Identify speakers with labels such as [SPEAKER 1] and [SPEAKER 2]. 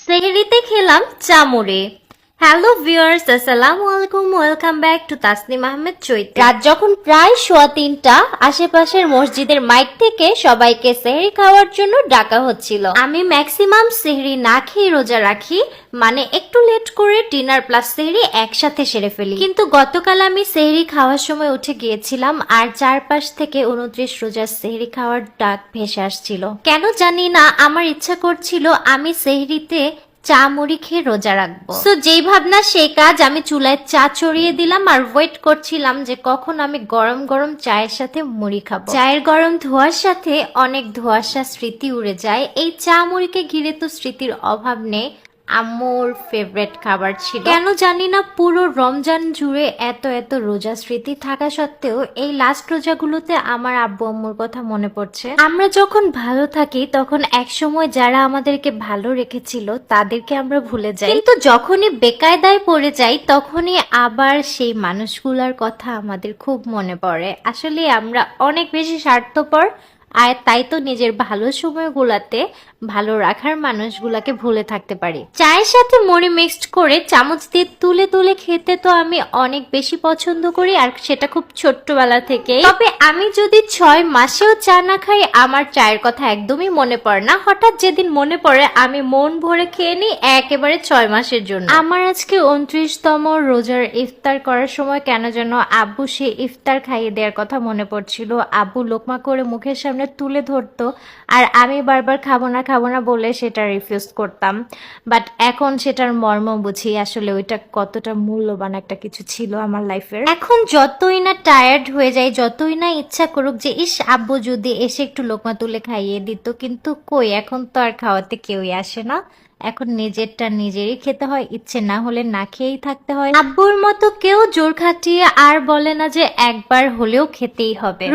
[SPEAKER 1] সেহরিতে খেলাম চামড়ে। Hello viewers, আসসালামু আলাইকুম, welcome back to Tasnim Ahmed Chaiti. রাত যখন প্রায় 3:15, আশেপাশের মসজিদের মাইক থেকে সবাইকে সেহরি খাওয়ার জন্য ডাকা হচ্ছিল। আমি ম্যাক্সিমাম সেহরি না খেয়ে রোজা রাখি, মানে একটু লেট করে ডিনার প্লাস সেহরি একসাথে সেরে ফেলি। কিন্তু গতকাল আমি সেহরি খাওয়ার সময় উঠে গিয়েছিলাম আর চারপাশ থেকে 29 রোজার সেহরি খাওয়ার ডাক ভেসে আসছিল। কেন জানি না আমার ইচ্ছা করছিল আমি সেহরিতে চা মুড়ি খেয়ে রোজা রাখবো। সো যেই ভাবনা সেই কাজ, আমি চুলায় চা চড়িয়ে দিলাম আর ওয়েট করছিলাম যে কখন আমি গরম গরম চায়ের সাথে মুড়ি খাবো। চায়ের গরম ধোঁয়ার সাথে অনেক ধোঁয়াশা স্মৃতি উড়ে যায়। এই চা মুড়িকে ঘিরে তো স্মৃতির অভাব নেই। আম্মুর ফেভারিট খাবার ছিল। কেন জানি না পুরো রমজান জুড়ে এত এত রোজা স্মৃতি থাকা সত্ত্বেও এই লাস্ট রোজাগুলোতে আমার আব্বু আম্মুর কথা মনে পড়ছে। আমরা যখন ভালো থাকি তখন একসময় যারা আমাদেরকে ভালো রেখেছিল তাদেরকে আমরা ভুলে যাই, কিন্তু যখনই বেকায়দায় পড়ে যাই তখনই আবার সেই মানুষগুলোর কথা আমাদের খুব মনে পড়ে। আসলে আমরা অনেক বেশি স্বার্থপর, আর তাই তো নিজের ভালো সময়গুলাতে ভালো রাখার মানুষগুলাকে ভুলে থাকতে পারি। চায়ের সাথে মুড়ি মিক্সড করে চামচ দিয়ে তুলে তুলে খেতে তো আমি অনেক বেশি পছন্দ করি, আর সেটা খুব ছোট্টবেলা থেকে। তবে আমি যদি 6 মাসেও চা না খাই আমার চায়ের কথা একদমই মনে পড়ে না। হঠাৎ যেদিন মনে পড়ে আমি মন ভরে খেয়ে নিই একেবারে 6 মাসের জন্য। আমার আজকে 29তম রোজার ইফতার করার সময় কেন যেন আব্বু সে ইফতার খাইয়ে দেওয়ার কথা মনে পড়ছিল। আব্বু লোকমা করে মুখের সামনে তুলে ধরতো আর আমি বারবার খাবো না বলে সেটা রিফিউজ করতাম। বাট এখন সেটার মর্ম বুঝি, আসলে ওইটা কতটা মূল্যবান একটা কিছু ছিল আমার লাইফের। এখন যতই না টায়ার্ড হয়ে যায়, যতই না ইচ্ছা করুক যে ইস আব্বু যদি এসে একটু লোকমা তুলে খাইয়ে দিত, কিন্তু কই, এখন তো আর খাওয়াতে কেউই আসে না। এখন নিজেরটা নিজেরই খেতে হয়, ইচ্ছে না হলে না খেয়েই থাকতে হয়। আব্বুর মতো কেউ জোর খাটিয়ে আর বলে না যে একবার হলেও খেতেই হবে।